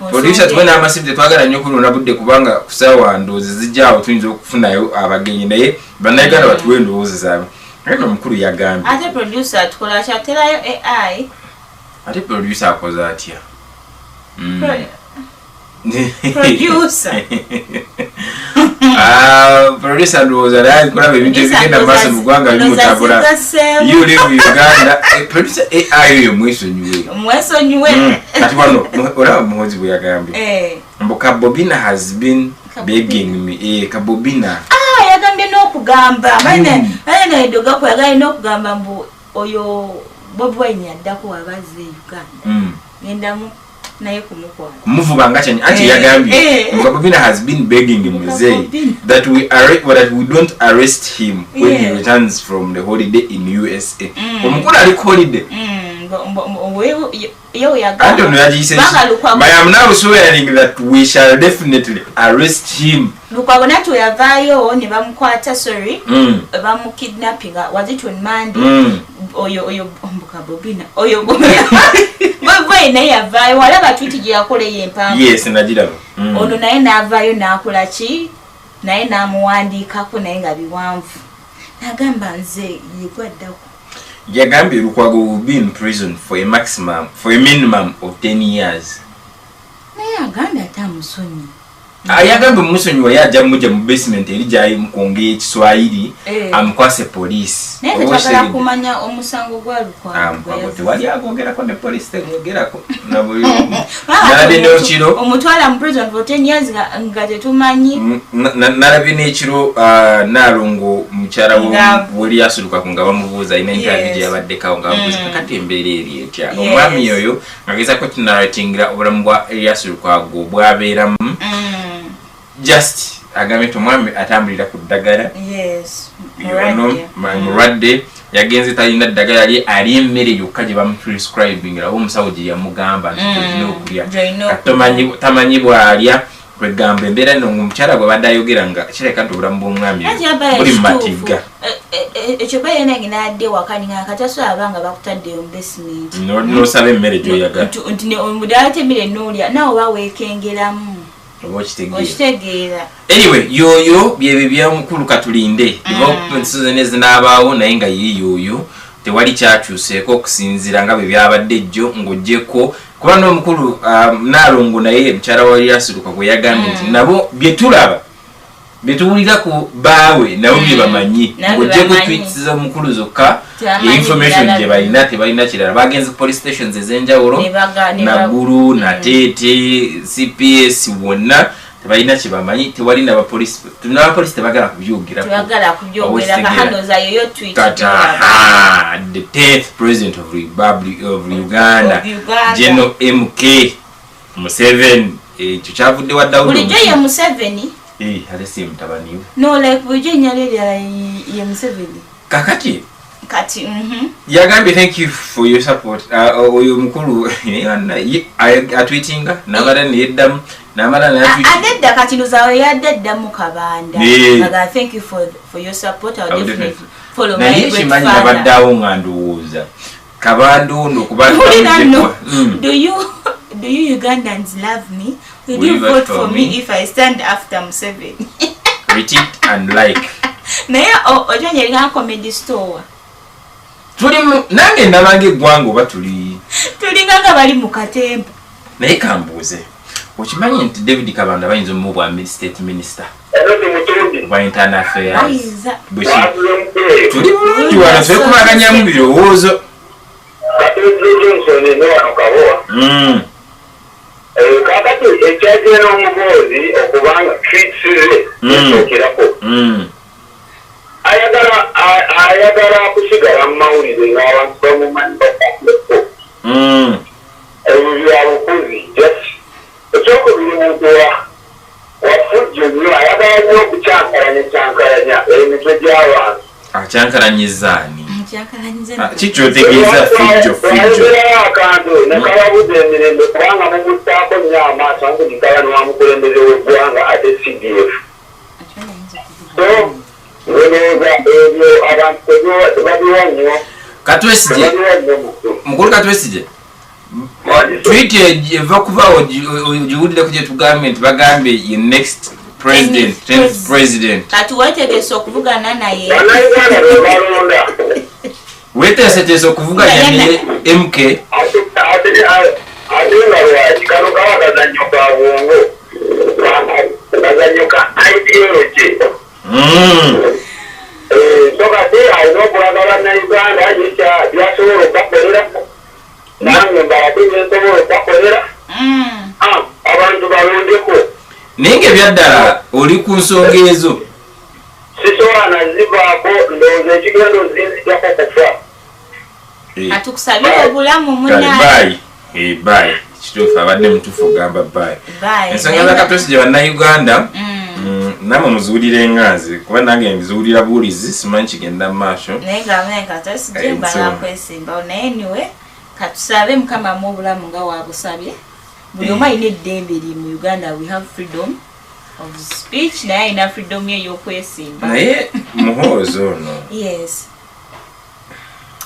[SPEAKER 1] producer tubona amasimu tetwagala nnyo kulonda budde kubanga kusaawa ndoozi zijjaawo tuyinza okufunayo abagenyi naye bannayuganda batuwe endowooza zaabwe ate omukulu yagambye
[SPEAKER 8] ate producer tukola kyaterayo AI
[SPEAKER 1] ate producer akoze atya
[SPEAKER 8] Producer.
[SPEAKER 1] Producer ndoza naye kulaba ebintu ebigenda maaso mu ggwanga bimutabula. You live in Uganda. Producer AI yo mwesonyiwe. Kati wano olaba muhozi bwe yagambye. Mboka Bobina has been begging me. Kabobina.
[SPEAKER 8] Yagambye n'okugamba. Bayina edoga ko yagaye n'okugamba mbu oyo Bob Wine yaddako abaze Uganda. Ngendamu naye kumukwala. Muvuba
[SPEAKER 1] ngachani ati yagambye. Bobina has been begging him that we don't arrest him when he returns from the holiday in USA. Omukulu ali holiday. I don't know. I am now swearing that we shall definitely arrest him.
[SPEAKER 8] Lukabona tuyavayo ne bamukwata sorry bamukidnappinga was it on Monday oyo ombuka Bobina oyo bwe ne yavayo walaba twiti gye yakole yempamba
[SPEAKER 1] yes najiraba
[SPEAKER 8] ono naye navayo nakola ki naye namuwandikako naye nga biwanvu nagamba nze yegwaddako
[SPEAKER 1] yagambye Lukwago will be in prison for a minimum of 10 years
[SPEAKER 8] naye aganda atamusonyi
[SPEAKER 1] ayagambe musonyiwa yajja mujja mu basement eri jayi mukonge ekiswahili amukwase police
[SPEAKER 8] naye tatagala kumanya omusango gwa Lukwago
[SPEAKER 1] tewali agogerako ne police tegogerako nalabye n'ekiro
[SPEAKER 8] omutwala mu prison for 10 years nga tetumanyi
[SPEAKER 1] nalabye n'ekiro Nalongo mukyala woli yasuluka nga bamubuuza ina interview gye yabaddekawo nga bamubuuza kati embeera eri etya omwami oyo ngagezako kinaratingira obulamu bwa Elias Lukwago bwabeeramu just agambe tomwami atambulira ku ddagala mulwadde yagenze talina ddagala ali emmere yokka gye bamuprescribing era omusawo gye yamugamba nti tulina okulya tamanyi bw'alya kwegamba embeera nno omukyala bwe badde ayogera nga kireka nti obulamu bw'omwami buli mu matigga
[SPEAKER 8] ekyo bayenange n'adde wakani nga katasobola abanga bakutadde mu basement
[SPEAKER 1] n'osaba emmere gy'oyagala
[SPEAKER 8] nti omudala emmere n'olya naawe bawekengeramu
[SPEAKER 1] anyway yoyo byebyo by'omukulu katulinde development ezinabaawo naye nga yoyo tewali kyakyuseeko okusinziira nga bwe byabadde ejjo ng'oggyeko kuba n'omukulu Nalongo naye mukyala wa Elias Lukwago yagambye nti nabo bye tulaba bye tuwulira ku baawe nabo bye bamanyi ng'oggyeko tweets z'omukulu zokka information gye balina tebalina kirala bagenze ku police stations ez'enjawulo Naguru Nateete CPS wonna tebalina kye bamanyi tewali n'abapolisi tebagala kubyogera the 10th president of Uganda General MK Museveni ekyo kyavudde wa Daudi
[SPEAKER 8] bulijjo ye Museveni
[SPEAKER 1] alesi mutabani we
[SPEAKER 8] no like bulijjo ennyala eryala ye Museveni
[SPEAKER 1] kakati
[SPEAKER 8] kati
[SPEAKER 1] yagambye thank you for your support oyo mukulu atweetinga namala neyeddamu namala
[SPEAKER 8] adedda kati luzawe yadeddamu kabanda aga thank you for your support I'll definitely follow my way
[SPEAKER 1] kimanyi nabaddawo nga ndowooza kabando ono kubanga
[SPEAKER 8] do you Ugandans love me will you vote for me if I stand after Museveni
[SPEAKER 1] retweet and like
[SPEAKER 8] naye ojonye nga comedy store
[SPEAKER 1] tulimu nange ndabanga eggwanga oba
[SPEAKER 8] tulinga bali mu katemba
[SPEAKER 1] naye kambuuze okimanyi nti David Kabanda bayinza omubwa state minister oba internal affairs tuli bulungi wano twekubaganyamu birowoozo
[SPEAKER 5] kakati ekyagenda n'omubuuzi okubanga twitire ekyokirako ayagala kusigala mu mawulire ng'abantu bamumanyi bakwako ebyo byabufuzi ekyokubiri muntu wafujjo nnyo ayagala nnyo okucyankalanya emitwe gy'abantu
[SPEAKER 1] akyankalanyizaani kikyotegeeza fijjo
[SPEAKER 5] akantu nekababuza emirembe kubanga mumutaako nnyo amaaso angudikala nwamukulembeze w'eggwanga ate CDF ndowooza ebyo abantu tebabiwa nnyo
[SPEAKER 1] Katwesije mukulu Katwesije tweet eva kuvaawo ogiwulire ku gye tugambye nti bagambye ye next president 10th president
[SPEAKER 8] kati wetegese okuvugana naye
[SPEAKER 1] weteeseteese okuvuganya naye MK
[SPEAKER 5] adunga lwaki kano kawa kazannyo ka bwongo kazannyo ka ideology so kati alina okulagala Uganda yekya byasobola okubakolera nange mbalate byensobola okubakolera abantu balondeko
[SPEAKER 1] naye ng'ebyaddala oli ku nsonga ezo
[SPEAKER 5] sisobola nazivaako ndowooza ekigendo zinzijako kufa
[SPEAKER 8] atukusabira obulamu
[SPEAKER 1] munaye bayi kituufu abadde mutuufu ogamba bayi ensonga zakatosi gye bannayuganda namwe muzuulire enganzi kuba nange nziwulira buulizi simanyi kigenda mu maaso
[SPEAKER 8] naye katosi gye mbala kwesimbawo naye niwe katusabe mukama mu obulamu nga wabusabye buli omu alina eddembe eri mu Uganda. We have freedom of speech naye alina freedom ye y'okwesimba
[SPEAKER 1] naye muhoozi ono
[SPEAKER 8] yes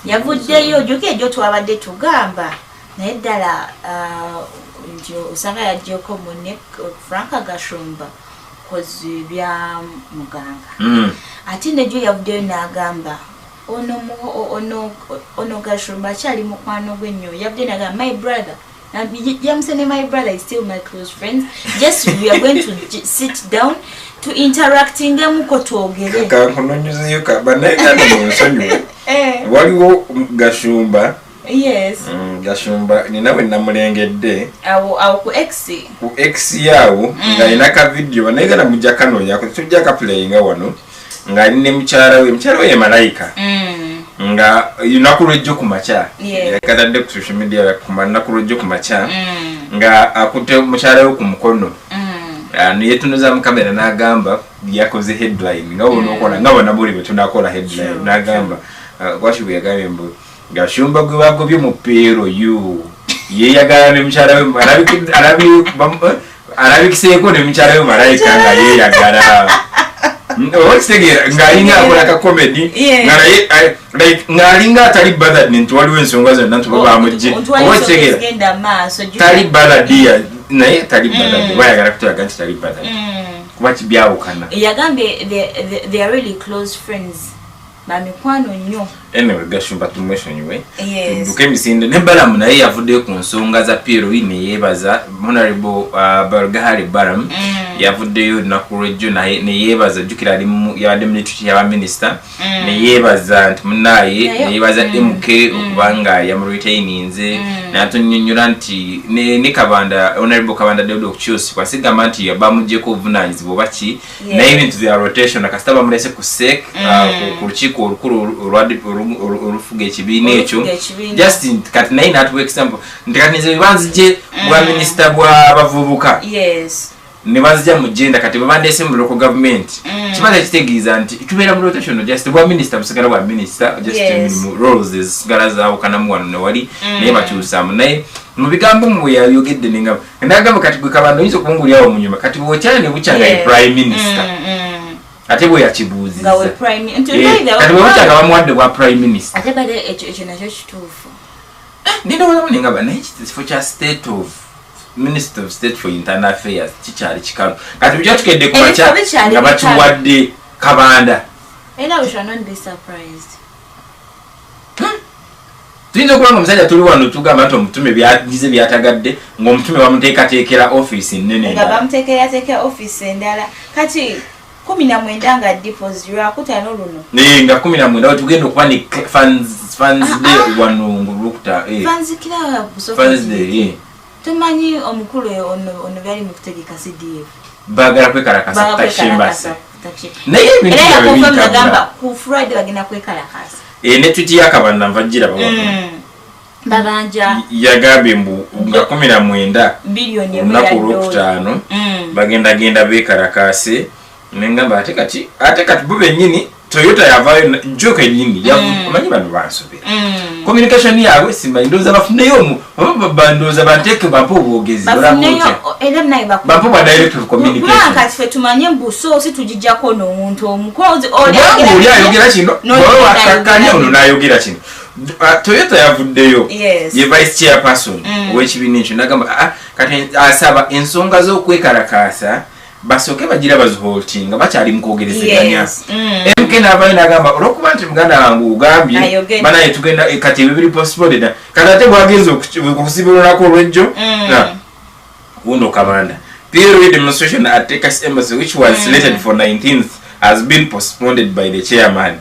[SPEAKER 8] yavuddeyo jjoka egyo twabadde tugamba naye ddala nti osanga yajjeko munne Franka Gashumba kozi bya muganga ate negyo yavuddeyo n'agamba ono Gashumba akyali mukwano gw'ennyo yavuddeyo n'agamba my brother. Now, I'm saying my brother is still my close friend. Just we are going to sit down to interacting them kotwogere.
[SPEAKER 1] Kanonyuzeyo kabanayigana mu nsonyiwe. Waliwo Gashumba.
[SPEAKER 8] Yes.
[SPEAKER 1] Gashumba ninawe namulengedde.
[SPEAKER 8] Awo ku X.
[SPEAKER 1] Ku X yawo nga inaka video banayigana mujja kano yako tujja ka playinga wano nga ne mukyala we Malayika. Nga yunakulejjo ku macha yakatadde ku social media kumannakulejjo ku macha nga akutte mukyala we ku mukono yetunuza mu kamera n'agamba yakoze headline nga onokola nga banabuli betunakola headline n'agamba Gashumba yagambye mbu Gashumba gwe bagobye mu peero yeyagala ne mukyala we alabikiseeko ne mukyala we Malayika nga yeyagala okitegera ng'alinga akola ka comedy ng'alinga atali bothered nti waliwo ensonga zonna nti baba bamugye okitegera tali bothered naye tali bothered bayagala kutulaga nti tali bothered kuba kibyawukana
[SPEAKER 8] yagambye they are really close friends bamikwano nnyo
[SPEAKER 1] anyway Gashumba tumwesonyiwe tudduke emisinde nebalamu naye yavuddeyo ku nsonga za PLO neyeebaza honorable Bargahari Baram yavuddeyo nakulwejjo neyeebaza jjukira yabadde ministry y'abaminisita neyeebaza nti munaye neyeebaza MK okubanga yamuretayininze n'atonnyonnyola nti ne Kabanda honorable Kabanda David okukyusi kwasigamba nti yabamuggyeko obuvunanyizibwa oba ki naye ebintu bya rotation akasita bamulese ku SEC ku lukiiko olukulu olufuga ekibiina ekyo just kati naye natuwa example nti kati nze banzije bwa minisita bw'abavubuka ne banzija mu genda kati babandese mu local government kimaze kitegeeza nti tubeera mu rotation just bwa minisita busigala bwa minisita just mu roles zisigala zaawukanamu wano ne wali naye bakyusaamu naye mu bigambo mu yayogedde nagamba kati gwe Kabanda oyinza okubungulyawo mu nyuma kati bwokyala ne bukyanga ye prime minister ate bwe yakibuuziza kati bwebakyanga bamuwadde bwa prime minister
[SPEAKER 8] ate bade ekyo nakyo kituufu
[SPEAKER 1] ndinowolamu nengamba naye kifo kya state of Minister of State for Internal Affairs kikyali kikalu kati bukyatukedde ku makya nga bakiwadde Kabanda
[SPEAKER 8] we shall not be surprised.
[SPEAKER 1] Tuyinza okuba omusajja tuli wano tugamba nti omutume byagize byatagadde ng'omutume bamuteekateekera office nnene
[SPEAKER 8] nga bamuteekera office endala kati 19 nga deposit lwakutano luno
[SPEAKER 1] nga 19 tugenda okuba ne funds day wano ngulukuta funds day
[SPEAKER 8] tumanyi omukulu ono byali mu kutegeka CDF
[SPEAKER 1] bagala kwekalakasa takishembasi
[SPEAKER 8] naye ebintu byagamba ku Friday bagenda kwekalakasa
[SPEAKER 1] ne tutiya Kabanda nvagira
[SPEAKER 8] babanja
[SPEAKER 1] yagambye mbu nga 19
[SPEAKER 8] bilioni
[SPEAKER 1] olunaku olwokutaano bagenda bekalakase nengamba ate kati bo bennyini Toyota yavayo njoka nyingi yamanyi bano bansobera communication yawe simba ndoza bafuneyo bandoza banteke bampo obwogezi bampo ba direct communication
[SPEAKER 8] kati fe tumanye mbuso si tujijjako n'omuntu omukozi
[SPEAKER 1] oli ayogera kino akakanya ono n'ayogera kino Toyota yavuddeyo ye vice chairperson w'ekibiina ekyo nagamba kati asaba ensonga z'okwekalakaasa basoke bagira baziholtinga bakyali mukogerezeganya MK n'abaina agamba olwokuba nti muganda wange ugambye banaye tugenda kati ebyo biri postponed kati ate bwagenza okusibulako olwejjo Uno Commander. PLO demonstration at Texas Embassy, which was slated for 19th, has been postponed by the chairman.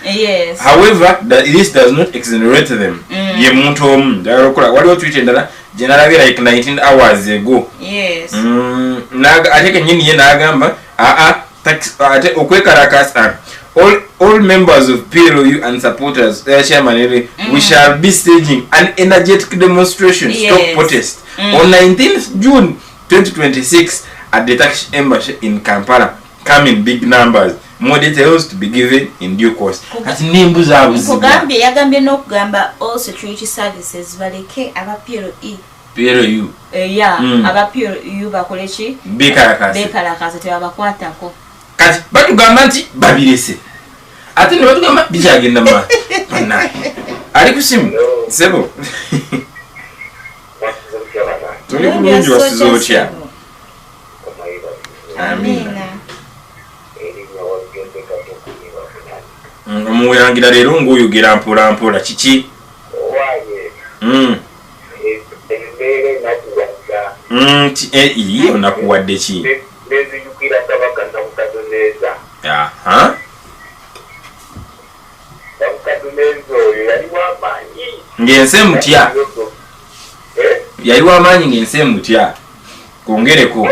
[SPEAKER 8] Yes.
[SPEAKER 1] However, this does not exonerate them. What you tweeted generally like 19 hours ago.
[SPEAKER 8] Yes.
[SPEAKER 1] I take a new Nagamba. All members of PLOU and supporters, chairman, we shall be staging an energetic demonstration, stop protest, on 19th June 2026 at the Turkish Embassy in Kampala. Come in big numbers. More details to be given in due course.
[SPEAKER 8] Kugambye yagambye n'okugamba all security services baleke aba
[SPEAKER 1] PLOU.
[SPEAKER 8] Aba PLOU bakole ki? Bekalakase tebabakwatako.
[SPEAKER 1] Kati batugamba nti babirese. Ate ne batugamba bikyagenda ma. Bana. Ali kusimu. Sebo. Tuli bulungi wasizo otya. Amina. Muyangira lero ng'oyogera mpola mpola kiki? Iyo nakuwadde ki? Ng'ense mutya? Yali w'amaanyi ng'ense mutya? Kwongereko.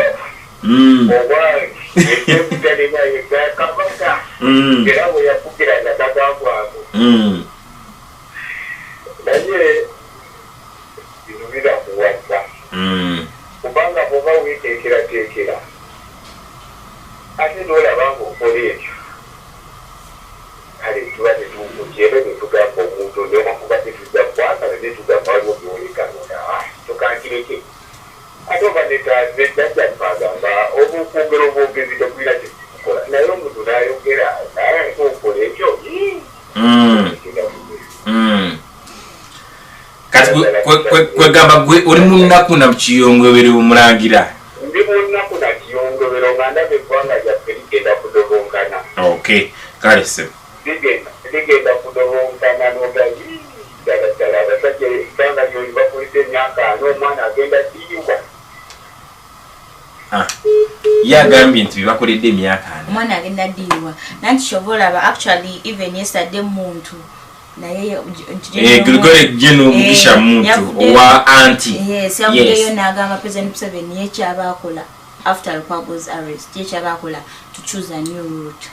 [SPEAKER 1] Kwegamba gwe oli munnaku na mukiyongobere omulangira.
[SPEAKER 5] Ndi munnaku na kiyongobere nga ndabe eggwanga lyaffe ligenda kudobonkana.
[SPEAKER 1] Okay, kale se. Ligenda kudobonkana n'ogayi ddala abasajja eggwanga lyoli bakulisa emyaka n'omwana agenda diyuba. Yagambye nti bibakoledde emyaka ana.
[SPEAKER 8] Omwana agenda diyuba. Nanti kyoboolaba actually even yesterday muntu naye
[SPEAKER 1] Grigore Geno Mugisha muntu owa anti.
[SPEAKER 8] Yes, yavudeyo n'agamba President Museveni yekyabaakola after Lukwago's arrest. Yekyabaakola to choose a new route.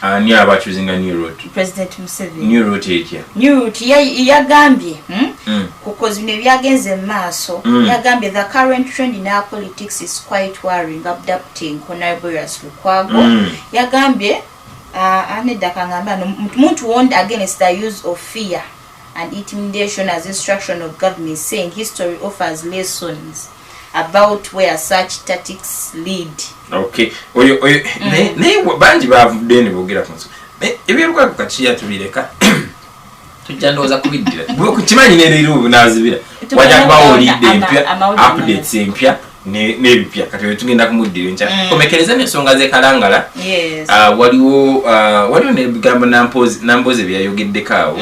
[SPEAKER 1] Ani aba choosing a new route?
[SPEAKER 8] President Museveni.
[SPEAKER 1] New route etya?
[SPEAKER 8] New route yagambye because bino byagenze maaso yagambye the current trend in our politics is quite worrying, abducting Honorable Lukwago. Yagambye Muntu warned against the use of fear and intimidation as instruction of government, saying history offers lessons about where such tactics lead.
[SPEAKER 1] Okay. Ne banji bavudde ne bogera kunso. Ebyeruka kukachiya tubireka. Tujandoza kubiddira. Bwo kukimanyi ne leero nazibira. Wajja kubawo olidde empya updates empya n'ebipya kati tugenda kumuddira enkya komekereza n'ensonga z'ekalangala. Waliwo n'ebigambo nampozi byayogeddeko awo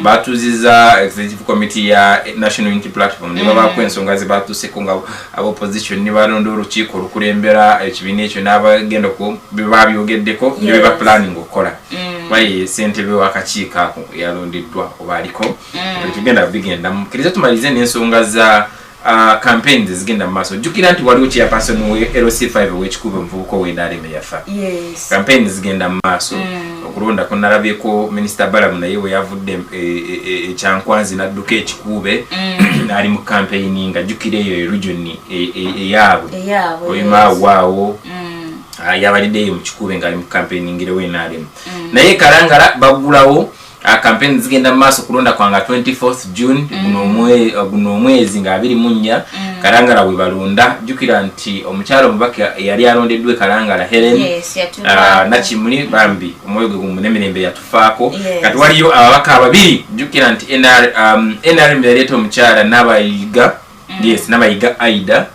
[SPEAKER 1] batuziza executive committee ya National Unity Platform ne babaako ensonga ze batuuseko nga ab'opposition ne balonda olukiiko olukulembera ekibiina ekyo n'abagenda ku babyogeddeko ne beba planning okukola baye ssentebe w'akakiiko ako yalondeddwa oba aliko tugenda bigenda mukkiriza tumalize n'ensonga za campaigns zigenda maaso jukira nti waliwo chairperson we LC5 w'ekikubo Muvubuka w'Endaleme yafa. Campaigns zigenda maaso okulonda ko nalabyeko Minister Balamu naye we yavudde ekyankwanzi n'adduka ekikube ali mu campaigning nga jukira eyo region eyaabwe oyima waawo yabaliddeyo mu kikube nga ali mu campaigning w'Endaleme naye Kalangala bagulawo campaign zigenda maaso kulonda kwanga 24th June guno omwezi nga 24 Kalangala we balonda jukira nti omukyalo omubaka yali alondeddwe Kalangala Helen Nakimuli Bambi omwoyo gwe gumunyemerembe yatufaako kati waliyo ababaka ababiri jukira nti NRM yaleeta omukyala Nabayiga Nabayiga Aida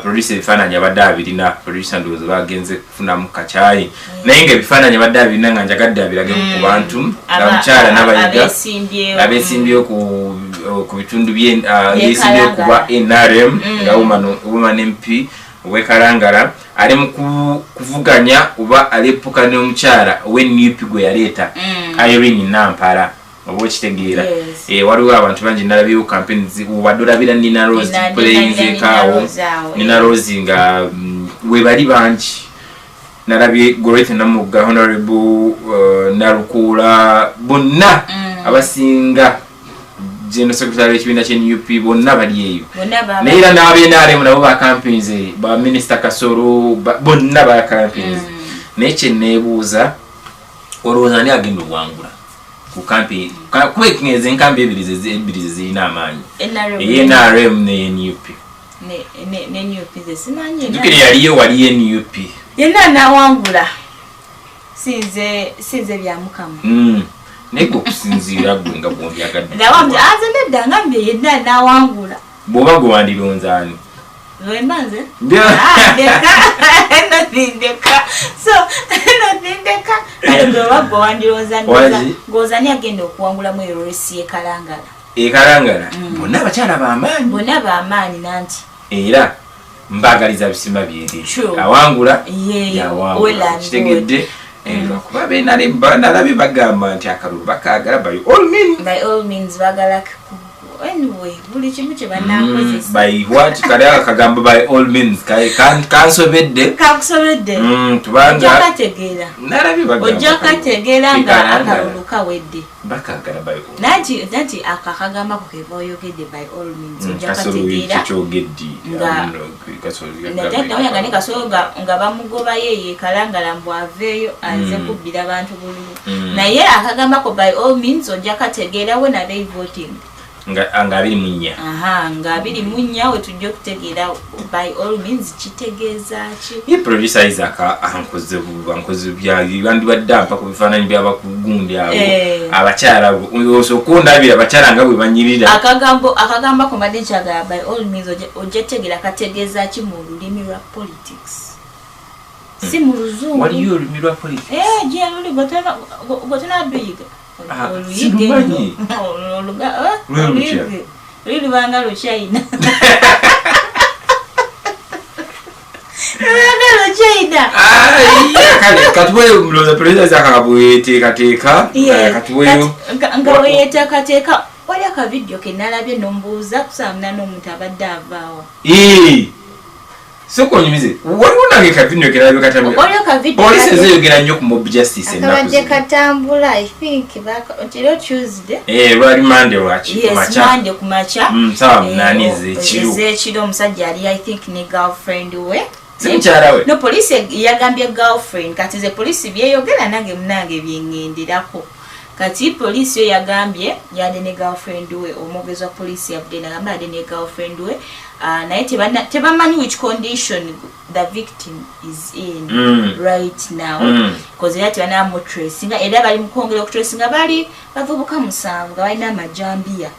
[SPEAKER 1] producer bifaananyi abadde abirina producer ndowooza bagenze kufunamu kacaayi naye nga ebifaananyi abadde abirina nga njagadde abirage ku bantu abamukyala n'abayiga abeesimbyewo ku bitundu yeesimbyewo kuba NRM nga woman MP ow'ekalangala ali mu kuvuganya oba alepuka n'omukyala ow'NUP gwe yaleeta Irene Nampala oba okitegeera waliwo abantu bangi nalabyewo campaigns wadde olabira Nina Rose playinzekaawo Nina Rose nga we bali bangi nalabye Gorete Namugga Honorable Nalukuula bonna abasinga General Secretary w'ekibiina ky'NUP bonna bali eyo naye era n'abenaremu nabo ba campaigns ba Minister Kasoro bonna ba campaigns naye kye neebuuza olowooza ani agenda okuwangula ku kampi kuba ekingeeza enkambi ebiri zirina amaanyi NRM ne NUP tukiri yaliyo waliyo NUP
[SPEAKER 8] yenna nawangula sinze bya mukama
[SPEAKER 1] naye gwe okusinziira gwe nga bwondyagadde
[SPEAKER 8] aze nedda ngambye yenna nawangula
[SPEAKER 1] bw'oba gwe wandironza ani
[SPEAKER 8] Wembanze? Gozani agenda okuwangula mu eresi ekalangala.
[SPEAKER 1] Ekalangala. Bonna abakyala b'amaanyi.
[SPEAKER 8] Bonna b'amaanyi nanti.
[SPEAKER 1] Era mbagaliza bisimba byeri. Awangula.
[SPEAKER 8] Yawangula.
[SPEAKER 1] Kitegedde. Kuba nalabye bagamba nti akalulu bakaagala by all means.
[SPEAKER 8] By all means bagala anyway, buli kimu kye banakozesa.
[SPEAKER 1] By what? Kale akagamba by all means. Kansobedde.
[SPEAKER 8] Kakusobedde.
[SPEAKER 1] Tubanga.
[SPEAKER 8] Ojakategeera.
[SPEAKER 1] Nalabye bagamba.
[SPEAKER 8] Ojakategeera nga akalulu kawedde.
[SPEAKER 1] Bakaagala by all.
[SPEAKER 8] Nanti akakagamba ku keba oyogedde by all means. Ojakategeera. Nga kasoga nga bamugoba yeye kalangala mbwaveeyo aze kubbira abantu bululu. Naye akagamba ko by all means ojakategeera we na they voting.
[SPEAKER 1] Nga abiri munya.
[SPEAKER 8] Nga abiri munya we tujja okutegeera by all means kitegeeza ki.
[SPEAKER 1] Ye producer Isaka ankoze byali bandi badampa ku bifaananyi by'abakugundi abo abakyala osokundabira abakyala nga bwe banyirira.
[SPEAKER 8] Akagamba ko mbadde nkyagala by all means ojja tegeera kategeeza ki mu lulimi lwa politics. Si mu luzungu.
[SPEAKER 1] Waliyo olulimi lwa politics?
[SPEAKER 8] Gye luli gotena duyiga.
[SPEAKER 1] Silumanyi.
[SPEAKER 8] Luli banga luchaina.
[SPEAKER 1] Kale katuweyo mloza president zakabuyete kateeka katuweyo
[SPEAKER 8] nga weyeta kateeka wali aka video ke nalabye nombuuza kusamna n'omuntu abadde avaawa.
[SPEAKER 1] Soko nyimize waliwo nange kavinyo kirabe katambula police zeyogera nnyo ku mob justice
[SPEAKER 8] akabadde katambula I think ntiro Tuesday
[SPEAKER 1] lwali Monday wachi
[SPEAKER 8] kumacha
[SPEAKER 1] sawa nani
[SPEAKER 8] zechiro omusajja ali I think ni girlfriend we
[SPEAKER 1] simchara we
[SPEAKER 8] no police yagambye girlfriend kati ze police byeyogera nange munange byengendirako kati police yo yagambye yade ne girlfriend we omugezi wa police yabde nagamba yade ne girlfriend we naye tebamanyi which condition the victim is in right now because yati bana tracing era bali mukongera okutracinga bali bavubuka musanvu nga balina amajambiya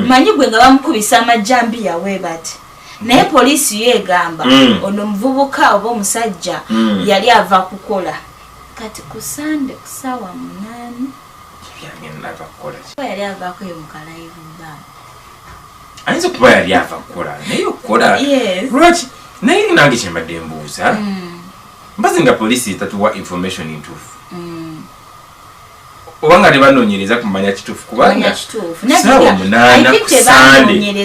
[SPEAKER 8] manyi gwe nga bamukubisa amajambiya we bati naye police yegamba ono muvubuka oba omusajja yali ava kukola kati ku Sunday kusawa 8 yali avaako yo mukalaivu baba
[SPEAKER 1] ayinza kuba yali ava kukola naye okukola lwaki naye nange kyembadde mbuuza mbazi nga polisi etatuwa information entuufu oba nga tebanoonyereza kumanya kituufu kubanga saawa 8 ku Sunday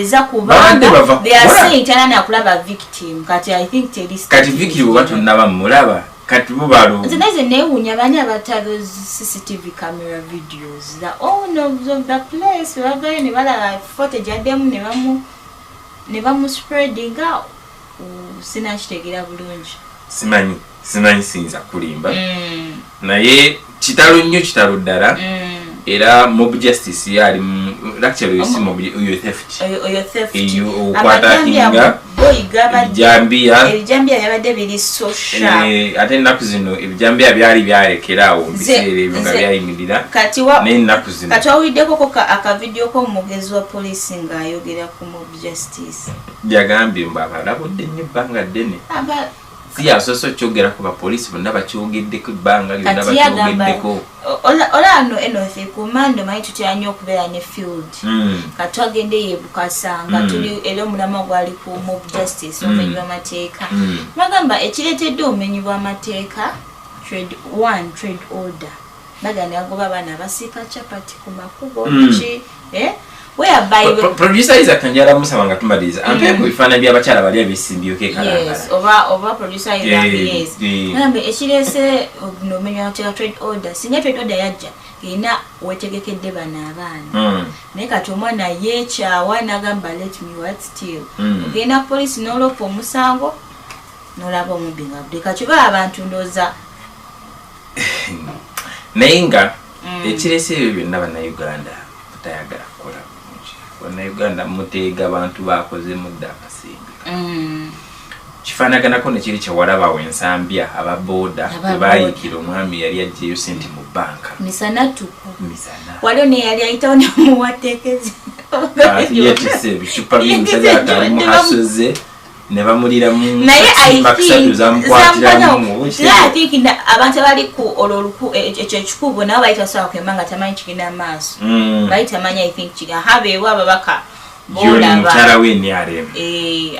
[SPEAKER 1] kati victim oba tonnaba mulaba kati bubalo
[SPEAKER 8] nze neewuunya bani abatalo CCTV camera videos the owners of the place bagayo ne balaba footage yaddemu ne bamu spreading out sinakitegeera bulungi
[SPEAKER 1] simanyi siyinza kulimba naye kitalo nnyo kitalo ddala era mob justice yali actually you see mob your theft
[SPEAKER 8] oyo theft
[SPEAKER 1] okwata kinga
[SPEAKER 8] ebijambiya byabadde biri so sharp
[SPEAKER 1] ate ennaku zino ebijambiya byali byalekeraawo biseera ebyo nga byayimirira naye ennaku zino
[SPEAKER 8] kati wawiddeko akavidiyo k'omugezi wa poliisi ng'ayogera ku mob justice
[SPEAKER 1] byagambye mbu abalabudde nnyo ebbanga ddene siyasoose okyogera ku bapoliisi bonna bakyogeddeko ebbanga lyonna bakyogeddeko
[SPEAKER 8] olano enofe kumando manyi tutera nnyo okubeera ne field kati wagende yebukasa nga tuli era omulama gwali ku mob justice obumenyi bw'amateeka bagamba ekireetedde obumenyi bw'amateeka trade order baganda yagoba abaana abasiika capati ku makubo ki
[SPEAKER 1] producer Isaac Kanjala musaba nga tumaliriza ampe ku bifaananyi by'abakyala bali abeesimbyeyo
[SPEAKER 8] kekalangala oba producer Isaac nambe ekirese obumenyi bw'amateeka trade order singa trade order yajja ina wetegekedde bana abaana naye kati omwana yeekyawa n'agamba let me what still ogenda poliisi n'oloopa omusango n'olaba omubbi nga budde kati oba abantu ndooza
[SPEAKER 1] naye nga ekirese ebyo byonna bannayuganda batayagala kukola bannayuganda muteega abantu bakoze mudda akasimbi kifaanaganako nekiri kyewalabawo ensambya ababooda bebayiikira omwami yali ajjayo sente mu bbanka
[SPEAKER 8] misana tuku waliwo neyali ayitawo nemuwateekezi
[SPEAKER 1] yetise ebicupa by'omusajja atali muhasoze ne bamuliramu
[SPEAKER 8] naye abantu abali ku olwo ekyo ekikubo nabo bayita sawa kwemanga tamanyi kigenda maaso bayita manyi I think kiga habeewo ababaka
[SPEAKER 1] mukyala w'enrm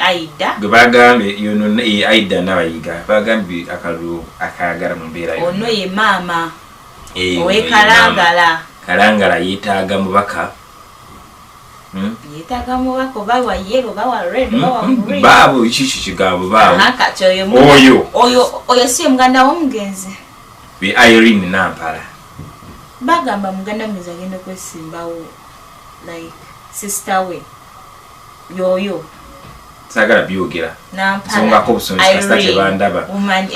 [SPEAKER 8] aida
[SPEAKER 1] gwe bagambye yono aida n'abayiga bagambye akalulu akayagala mu mbeera
[SPEAKER 8] ono ye maama owekalangala
[SPEAKER 1] kalangala yeetaaga mubaka
[SPEAKER 8] yetaaga mubaka bawa yellow bawa red bawa green
[SPEAKER 1] baabo ekiki kigambo baabo
[SPEAKER 8] kati oyo si muganda w'omugenzi
[SPEAKER 1] be Irene Nampala
[SPEAKER 8] bagamba muganda w'omugenzi agenda kwesimbawo like sister we yoyo
[SPEAKER 1] sagala byogera songako busonzi kasita kyebandaba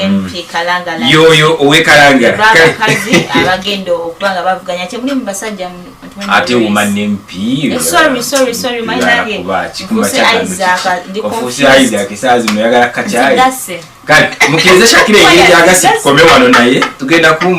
[SPEAKER 8] MP Kalangala
[SPEAKER 1] yoyo owekalangala
[SPEAKER 8] bakazi abagendo okubanga bavuganya ate muli mubasajja
[SPEAKER 1] ate woman MP
[SPEAKER 8] sorry my name
[SPEAKER 1] ofusi Isaac kisazi muyagala kachayi kati mukirize Shakira yeye agasi kome wano naye tugenda kuma